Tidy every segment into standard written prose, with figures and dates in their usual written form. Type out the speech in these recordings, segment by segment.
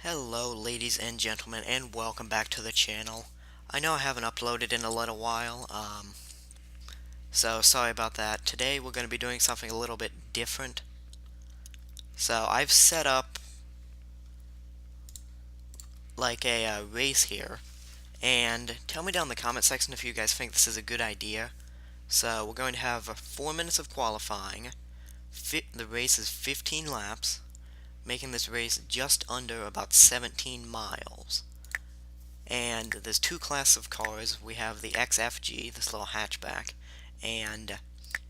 Hello ladies and gentlemen, and welcome back to the channel. I know I haven't uploaded in a little while, so sorry about that. Today we're going to be doing something a little bit different. So I've set up like a race here, and tell me down in the comment section if you guys think this is a good idea. So we're going to have 4 minutes of qualifying. The race is 15 laps, making this race just under about 17 miles. And there's two classes of cars. We have the XFG, this little hatchback, and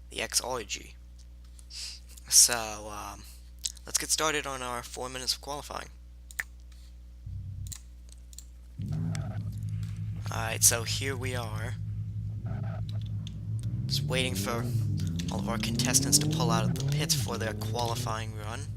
the XRG. So, let's get started on our 4 minutes of qualifying. Alright, so here we are. Just waiting for all of our contestants to pull out of the pits for their qualifying run.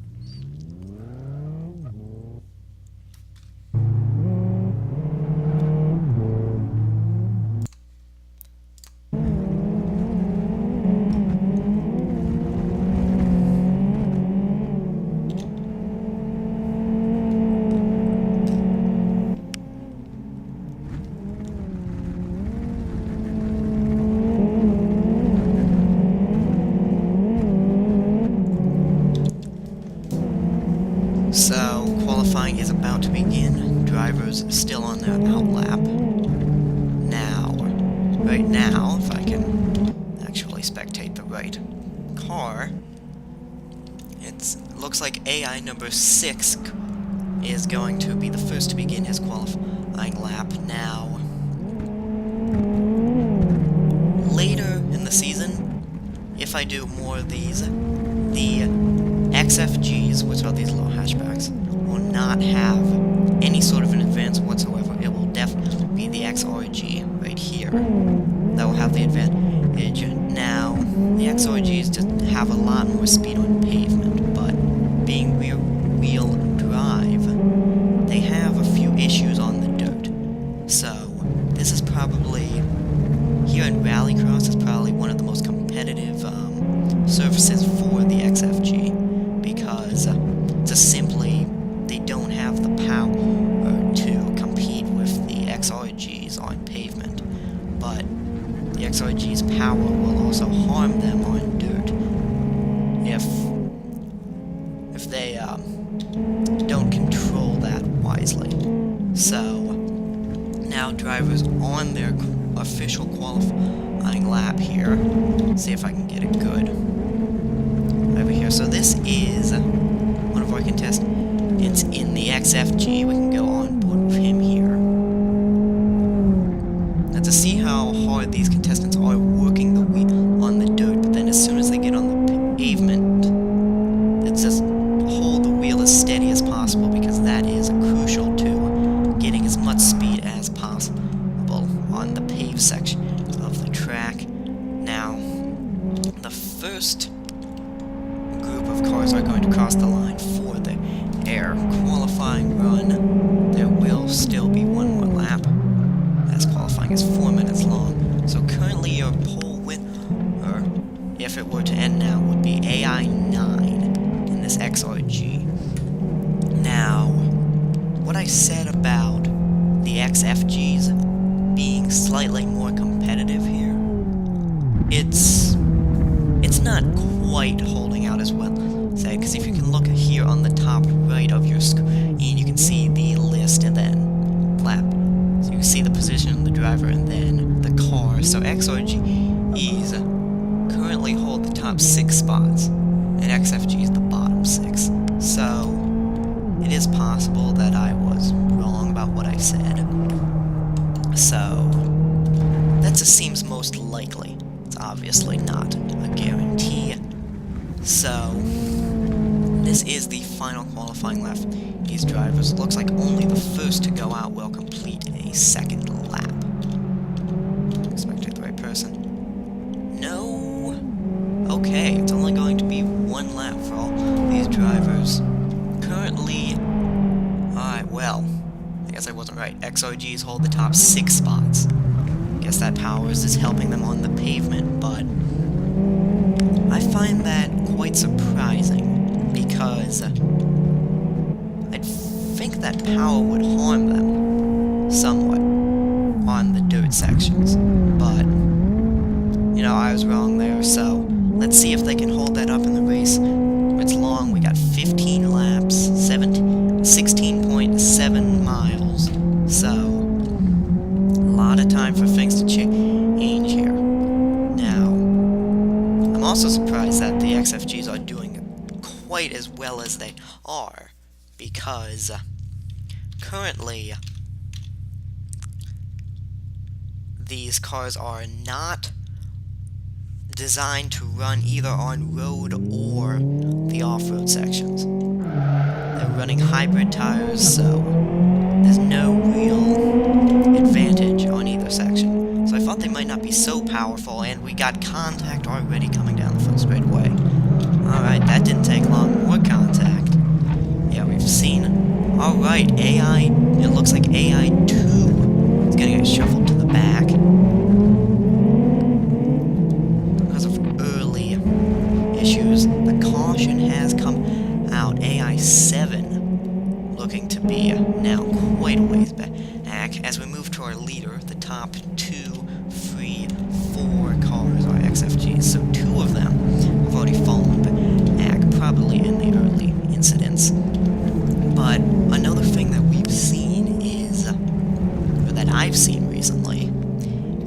So, qualifying is about to begin. Drivers still on their out lap. Right now, if I can actually spectate the right car, it looks like AI number 6 is going to be the first to begin his qualifying lap. Now, later in the season, if I do more of these, the XFGs, which are these little hatchbacks, will not have any sort of an advance whatsoever. It will definitely be the XRG right here that will have the advantage. Now, the XRGs just have a lot more speed on pavement, but being rear-wheel drive, they have a few issues on the dirt. So, this is probably, here in Rallycross, is probably one of the most competitive surfaces for the XFG, because just simply they don't have the power to compete with the XRGs on pavement. But the XRG's power will also harm them on dirt if they don't control that wisely. So now drivers on their official qualifying lap here. See if I can get it good over here. So this is one of our contestants in the XFG. We can go on board with him here. Now to see how hard these contestants are working the wheel on the dirt, but then as soon as they get on the pavement, it's just hold the wheel as steady as possible, because that is crucial to getting as much speed as possible on the paved section of the track. Now, the first group of cars are going to cross the line for the air qualifying run. There will still be one more lap, as qualifying is 4 minutes long. So currently your pole winner, if it were to end now, would be AI 9 in this XRG. Now, what I said about the XFGs being slightly more competitive here, it's not quite holding out as well, say, because if you can look here on the top right of your screen, you can see the list and then lap. So you can see the position of the driver and then the car. So XRGs currently hold the top 6 spots, and XFG is the bottom 6. So it is possible that I was wrong about what I said. So that just seems most likely. It's obviously not a guarantee. So this is the final qualifying lap. These drivers, looks like only the first to go out will complete a second lap. Expected the right person. No. Okay, it's only going to be 1 lap for all these drivers. Currently, alright, well, I guess I wasn't right. XRGs hold the top 6 spots. Guess that power is just helping them on the pavement, but I find that quite surprising, because I'd think that power would harm them somewhat on the dirt sections, but, you know, I was wrong there, so let's see if they can hold that up in the race. It's long, we got 15 laps, 16.7 miles, so a lot of time for things to change here. Now, I'm also surprised that the XFGs are doing quite as well as they are, because currently these cars are not designed to run either on road or the off-road sections. They're running hybrid tires, so there's no real advantage on either section. So I thought they might not be so powerful, and we got contact already coming down the front straightaway. Alright, that didn't take long. More contact. Yeah, we've seen. Alright, AI, it looks like AI2 is gonna get shuffled to the back because of early issues. The caution has come out. AI7 looking to be now quite a ways back as we move to our leader. The top 2, 3, 4 cars are XFGs, so 2 of them have already fallen back, probably in the early incidents. But another thing that we've seen is, or that I've seen recently,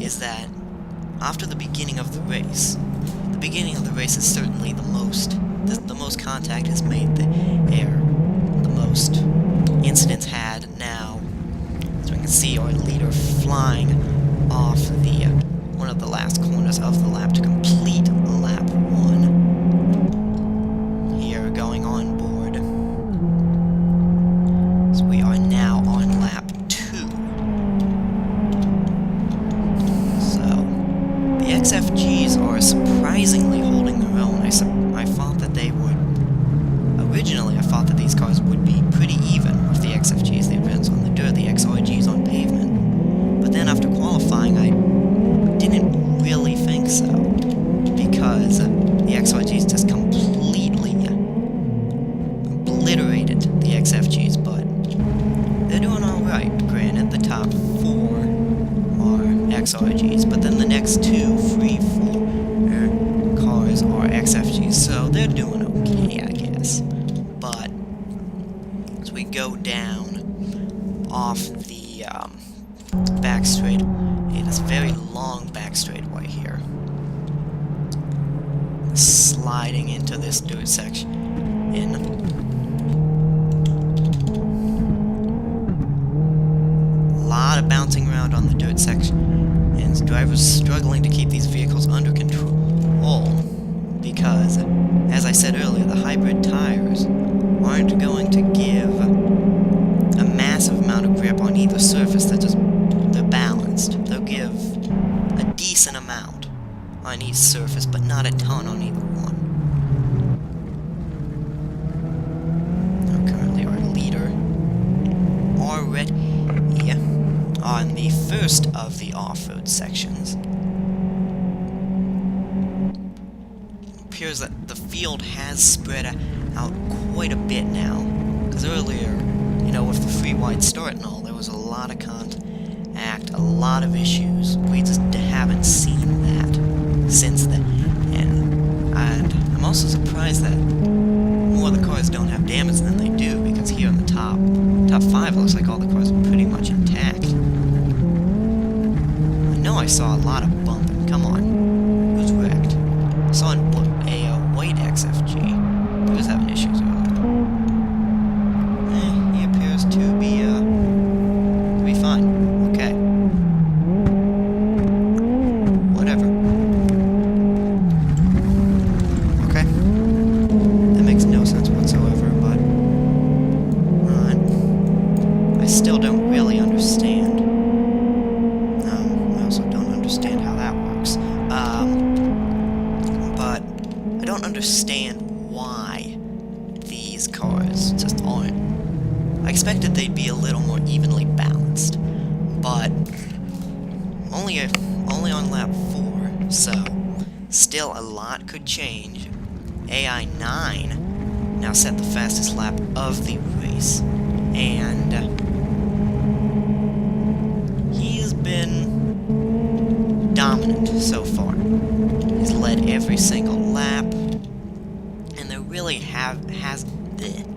is that after the beginning of the race is certainly the most contact is made there, the most incidents had. Now, as we can see, our leader flying off the one of the last corners of the lap to complete lap 1. Here, going on board. So we are now on lap 2. So, the XFGs are surprisingly holding their own. I thought that they would. Originally, I thought that these cars would be pretty even with the XFGs, the events on the dirt, the XRGs on pavement. But then after qualifying, I didn't really think so, because the XRGs just completely obliterated the XFGs, but they're doing alright. Granted, the top 4 are XRGs, but then the next 2, 3, 4 cars are XFGs, so they're doing okay, I guess. But as we go down off the back straight, it is very long back straightaway here, sliding into this dirt section in a lot of bouncing around on the dirt section, and drivers struggling to keep these vehicles under control because, as I said earlier, the hybrid tires aren't going to give a massive amount of grip on either surface. They're balanced. They'll give a decent amount on each surface, but not a ton on either one. Now, currently our leader already on the first of the off-road sections. It appears that the field has spread out quite a bit now, because earlier, you know, with the free wide start and all, there was a lot of contact, a lot of issues. We just haven't seen that since then. And I'm also surprised that more of the cars don't have damage than they do, because here in the top 5, it looks like all the cars are pretty much intact. I know I saw a lot of bumping. Come on. Who's wrecked? I saw a white XFG. He was having issues earlier. He appears to be fine. Okay. Whatever. Okay. That makes no sense whatsoever, but I still don't really understand. I also don't understand how that works. But I don't understand why these cars just aren't. I expected they'd be a little more evenly balanced, but only on lap 4, so still a lot could change. AI9 now set the fastest lap of the race, and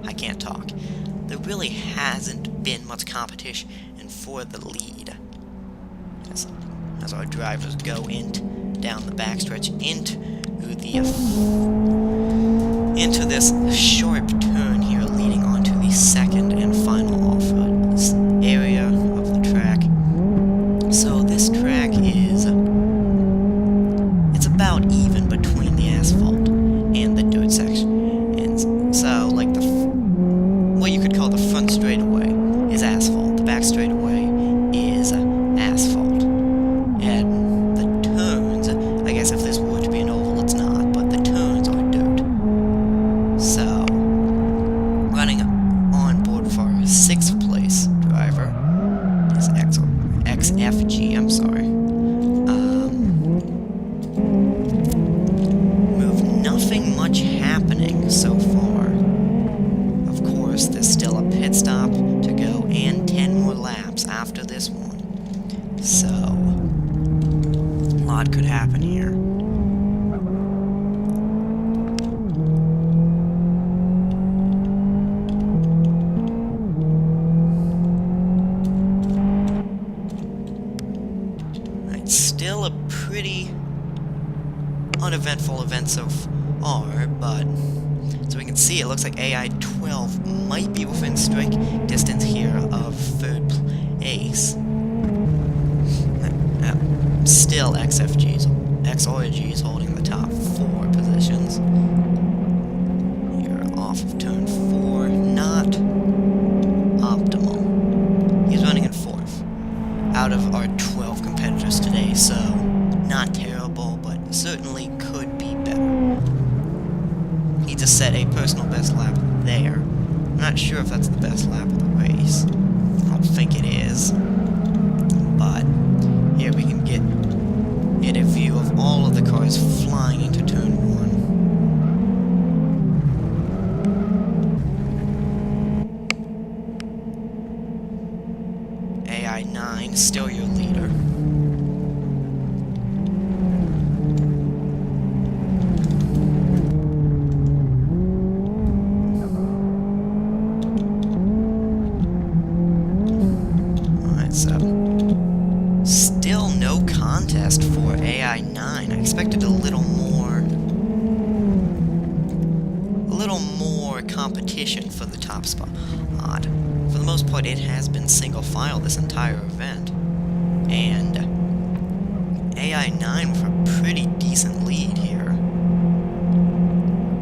I can't talk. There really hasn't been much competition for the lead. As our drivers go down the backstretch into this sharp turn here, leading onto the second and final off-road area of the track. So this track it's about even between the asphalt and the dirt section, and so like what you could call the front straightaway is asphalt, the back straightaway is asphalt, and the turns, I guess if this were to be an oval, it's not, but the turns are dirt. So, running on board for our 6th place driver is XFG, I'm sorry. Nothing much happening so far. Of course, there's still a pit stop to go and 10 more laps after this one. So, a lot could happen here. It's still a pretty uneventful event so far, but so we can see it looks like AI-12 might be within strike distance here of 3rd place. Still XRG is holding the top 4 positions. Here off of turn 4, not optimal. He's running in 4th out of our 12 competitors today, so not terrible, but certainly could be better. He just set a personal best lap there. I'm not sure if that's the best lap of the race. I don't think it is. But here we can get a view of all of the cars flying into turn 1. AI-9, still your leader. Still no contest for AI-9. I expected a little more competition for the top spot. For the most part, it has been single file this entire event, and AI-9 with a pretty decent lead here.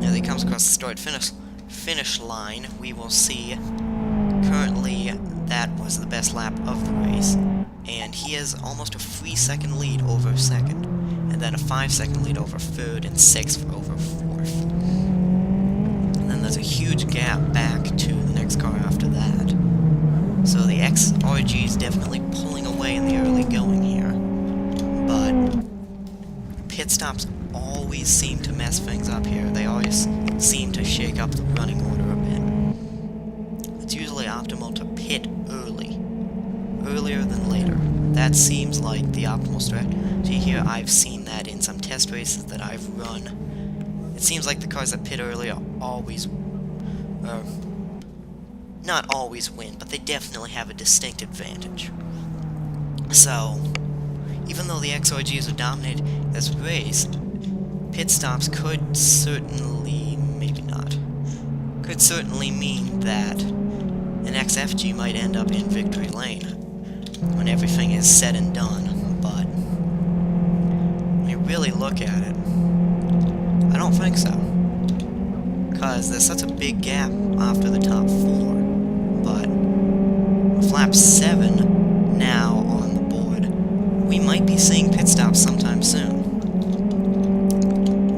As he comes across the start-finish line, we will see. Currently, that was the best lap of the race, and he has almost a 3-second lead over 2nd, and then a 5-second lead over 3rd, and 6th over 4th. And then there's a huge gap back to the next car after that. So the XRG is definitely pulling away in the early going here, but pit stops always seem to mess things up here. They always seem to shake up the running order a bit. It's usually optimal to pit earlier than later. That seems like the optimal strategy here. I've seen that in some test races that I've run. It seems like the cars that pit early always, not always win, but they definitely have a distinct advantage. So, even though the XRGs are dominating this race, pit stops could certainly, maybe not, could certainly mean that an XFG might end up in victory lane when everything is said and done, but when you really look at it, I don't think so. Because there's such a big gap after the top 4, but with lap 7 now on the board, we might be seeing pit stops sometime soon.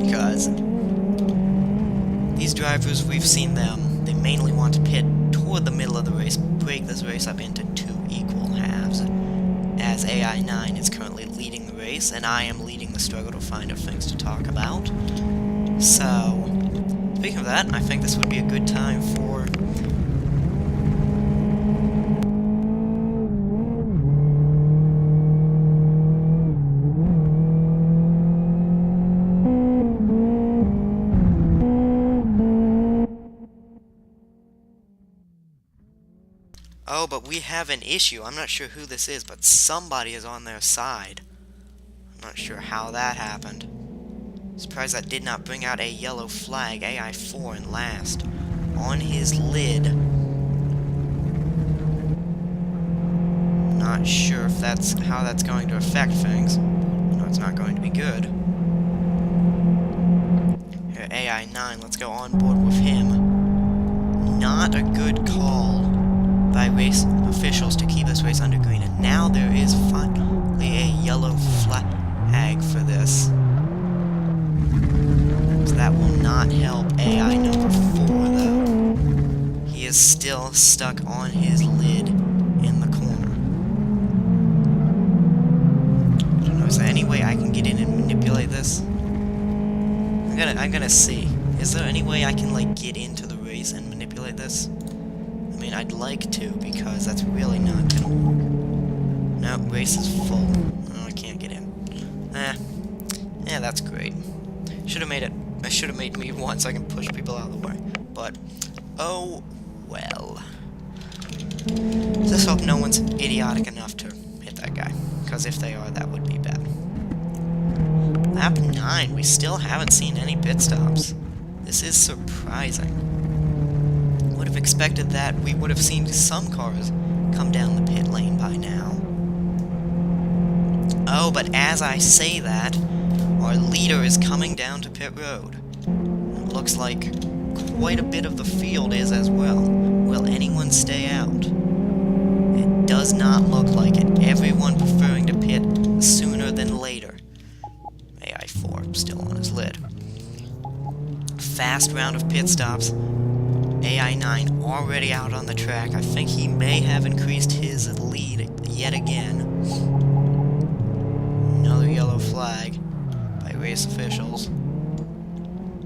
Because these drivers, we've seen them, they mainly want to pit toward the middle of the race, break this race up into 2 equal halves, as AI-9 is currently leading the race, and I am leading the struggle to find things to talk about. So, speaking of that, I think this would be a good time for Oh, but we have an issue. I'm not sure who this is, but somebody is on their side. I'm not sure how that happened. Surprised that did not bring out a yellow flag, AI4 in last. On his lid. Not sure if that's how that's going to affect things. No, it's not going to be good. Here, AI9, let's go on board with him. Not a good call by race officials to keep this race under green, and now there is finally a yellow flag for this. So that will not help AI number 4, though. He is still stuck on his lid in the corner. I don't know, is there any way I can get in and manipulate this? I'm gonna see. Is there any way I can, like, get into the race and manipulate this? I mean, I'd like to, because that's really not gonna work. No, race is full. Oh, I can't get in. Yeah, that's great. Should have made it. I should have made me one so I can push people out of the way. But, oh, well. Just hope no one's idiotic enough to hit that guy. Because if they are, that would be bad. Lap 9, we still haven't seen any pit stops. This is surprising. Would have expected that we would have seen some cars come down the pit lane by now. Oh, but as I say that, our leader is coming down to pit road. It looks like quite a bit of the field is as well. Will anyone stay out? It does not look like it. Everyone preferring to pit sooner than later. AI4 still on his lid. Fast round of pit stops. AI9 already out on the track. I think he may have increased his lead yet again. Another yellow flag by race officials.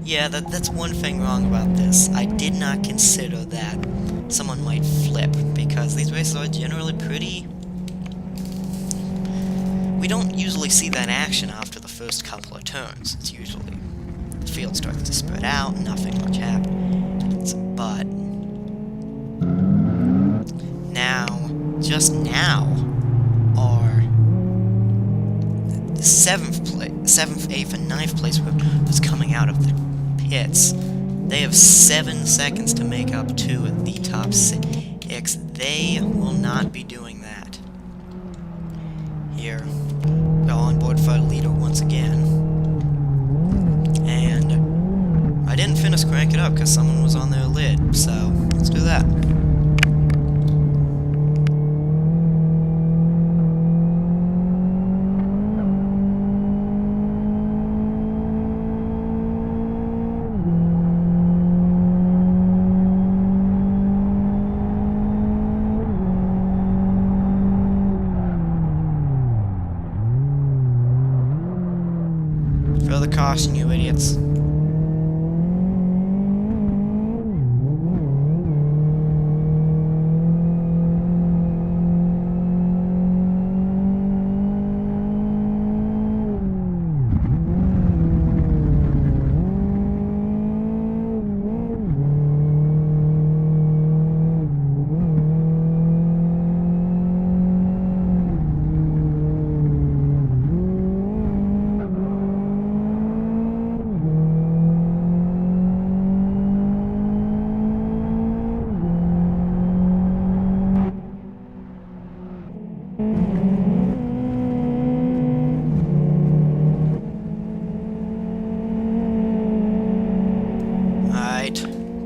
Yeah, that's one thing wrong about this. I did not consider that someone might flip, because these races are generally pretty... We don't usually see that action after the first couple of turns. It's usually... the field starts to spread out, nothing much happens. But... now, just now, our 7th, 8th, and 9th place was coming out of the pits. They have 7 seconds to make up to the top 6. They will not be doing that. Here, go on board for a leader once again. And I didn't finish crank it up because someone was on their lid, so let's do that. Throw the caution, you idiots.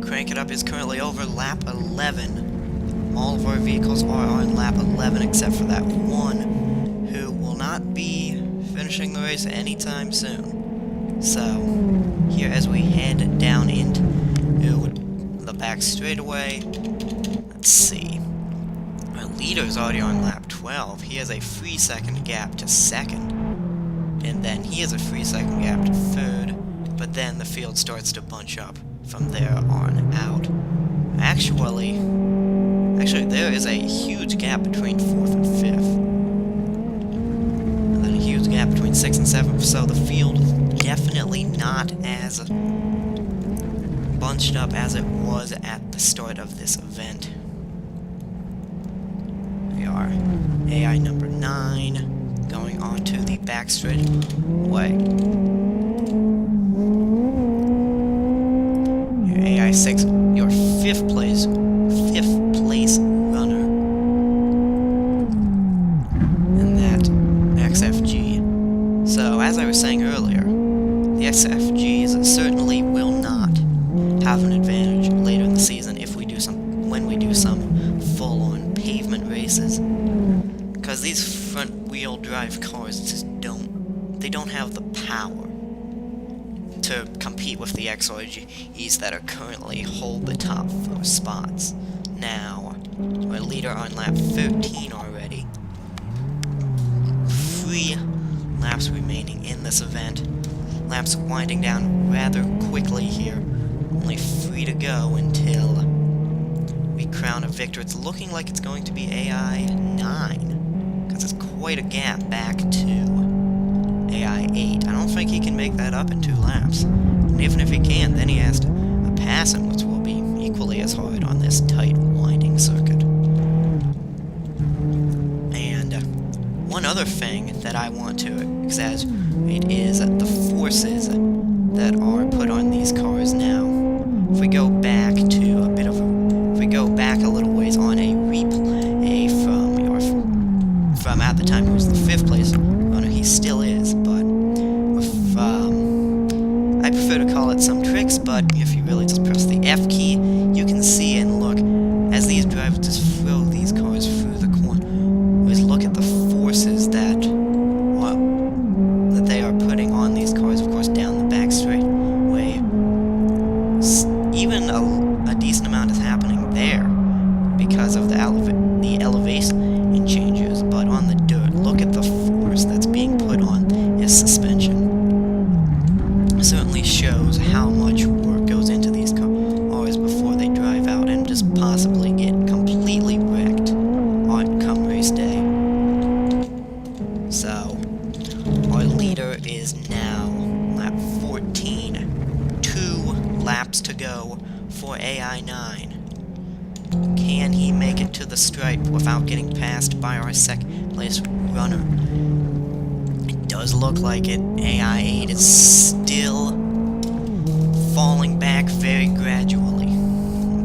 Crank It Up is currently over lap 11. All of our vehicles are on lap 11 except for that one who will not be finishing the race anytime soon. So, here as we head down into the back straightaway, let's see. Our leader is already on lap 12. He has a 3-second gap to second. And then he has a 3-second gap to third. But then the field starts to bunch up from there on out. Actually, there is a huge gap between 4th and 5th. And then a huge gap between 6th and 7th, so the field is definitely not as bunched up as it was at the start of this event. 9 going on to the back straightaway. Your AI6, your fifth place runner. And that XFG. So, as I was saying earlier, the XFGs certainly will not have an advantage later in the season when we do some full-on pavement races. Because these front-wheel drive cars just don't have the power to compete with the XRGs that are currently hold the top 4 spots. Now, our leader on lap 13 already. 3 laps remaining in this event. Laps winding down rather quickly here. Only 3 to go until we crown a victor. It's looking like it's going to be AI 9, because it's quite a gap back to AI 8. I don't think he can make that up in 2 laps. And even if he can, then he has to pass him, which will be equally as hard on this tight, winding circuit. And one other thing that I want to exaggerate is the forces that are put on these cars now. If we go back to a little ways on a replay from at the time he was the 5th place runner, he still is, but with, I prefer to call it some tricks, but if you really just press the F key, you can see and look as these drivers just throw these cars through the corner. Always look at the forces that they are putting on these cars, of course, down the back straightaway. Even a decent amount is happening there because of the elevation changes, but on the dirt, look at the force that's being put on his suspension. It certainly shows how much work goes into these cars before they drive out and just possibly get completely wrecked on come race day. So, our leader is now lap 14. 2 laps to go for AI 9. Can he make it to the stripe without getting passed by our 2nd place runner? It does look like it. AI 8 is still falling back very gradually.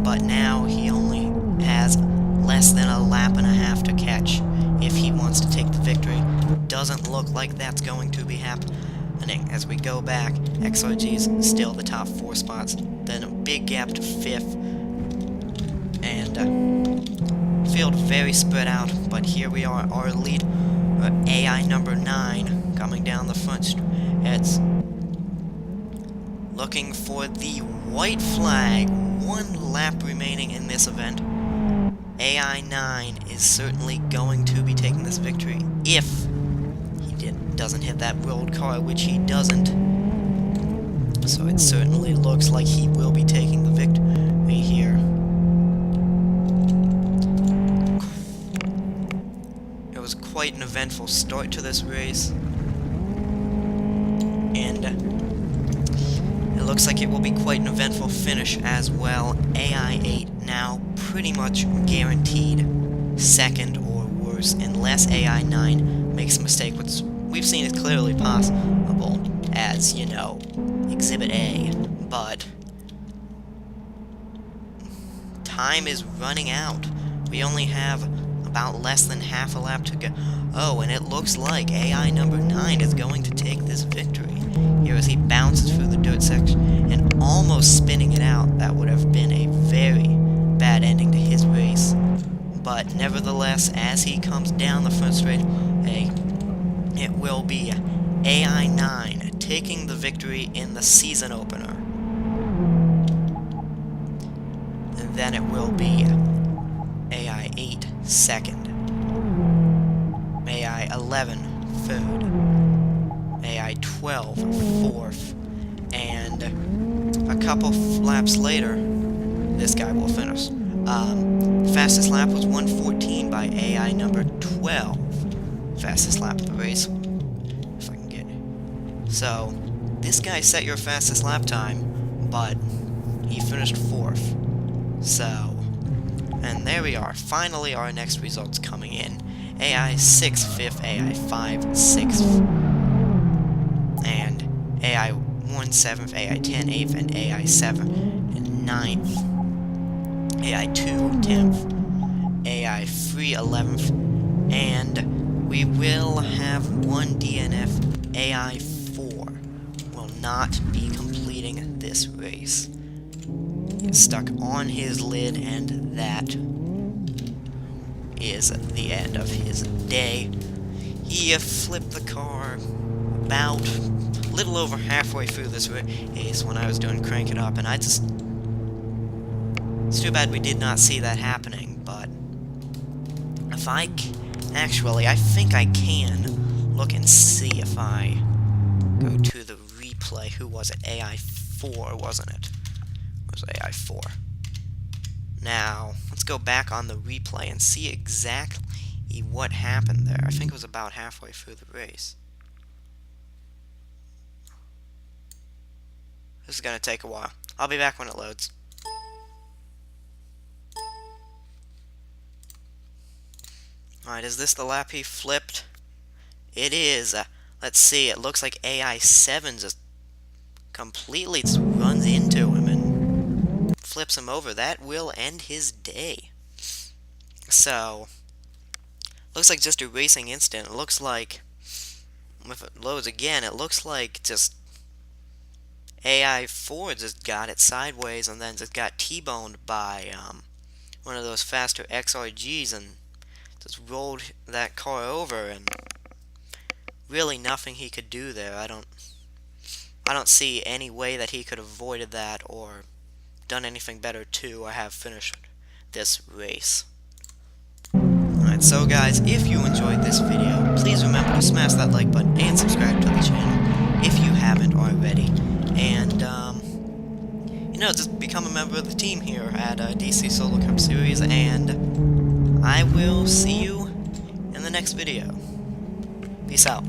But now he only has less than a lap and a half to catch if he wants to take the victory. Doesn't look like that's going to be happening. As we go back, XRG's still the top 4 spots, then a big gap to 5th, and field very spread out, but here we are, our lead, AI number 9, coming down the front. It's looking for the white flag, 1 lap remaining in this event. AI 9 is certainly going to be taking this victory if doesn't hit that road car, which he doesn't. So it certainly looks like he will be taking the victory here. It was quite an eventful start to this race, and it looks like it will be quite an eventful finish as well. AI 8 now pretty much guaranteed 2nd or worse, unless AI 9 makes a mistake, which we've seen is clearly possible, as, you know, Exhibit A, but time is running out. We only have about less than half a lap to go. Oh, and it looks like AI number 9 is going to take this victory. Here as he bounces through the dirt section and almost spinning it out. That would have been a very bad ending to his race. But nevertheless, as he comes down the front straight, it will be AI 9 taking the victory in the season opener. And then it will be AI 8 2nd, AI 11 3rd, AI 12 4th, and a couple laps later, this guy will finish. Fastest lap was 1:14 by AI number 12. Fastest lap of the race, if I can get it. So, this guy set your fastest lap time, but he finished 4th. So, and there we are. Finally, our next results coming in. AI 6 5th, AI 5 6th, and AI 1 7th, AI 10 8th, and AI 7 and 9th, AI 2 10th, AI 3 11th, and we will have one DNF. AI 4 will not be completing this race. He's stuck on his lid, and that is the end of his day. He flipped the car about a little over halfway through this race when I was doing Crank It Up, and it's too bad we did not see that happening, but if I think I can look and see if I go to the replay. Who was it? AI 4, wasn't it? It was AI 4. Now, let's go back on the replay and see exactly what happened there. I think it was about halfway through the race. This is going to take a while. I'll be back when it loads. Alright, is this the lap he flipped? It is. Let's see, it looks like AI 7 just completely just runs into him and flips him over. That will end his day. So, looks like just a racing incident. It looks like, if it loads again, it looks like just AI 4 just got it sideways and then just got T-boned by one of those faster XRGs and just rolled that car over, and really nothing he could do there. I don't see any way that he could have avoided that or done anything better to have finished this race. Alright, so guys, if you enjoyed this video, please remember to smash that like button and subscribe to the channel if you haven't already. And, just become a member of the team here at DC Solo Cup Series, and I will see you in the next video. Peace out.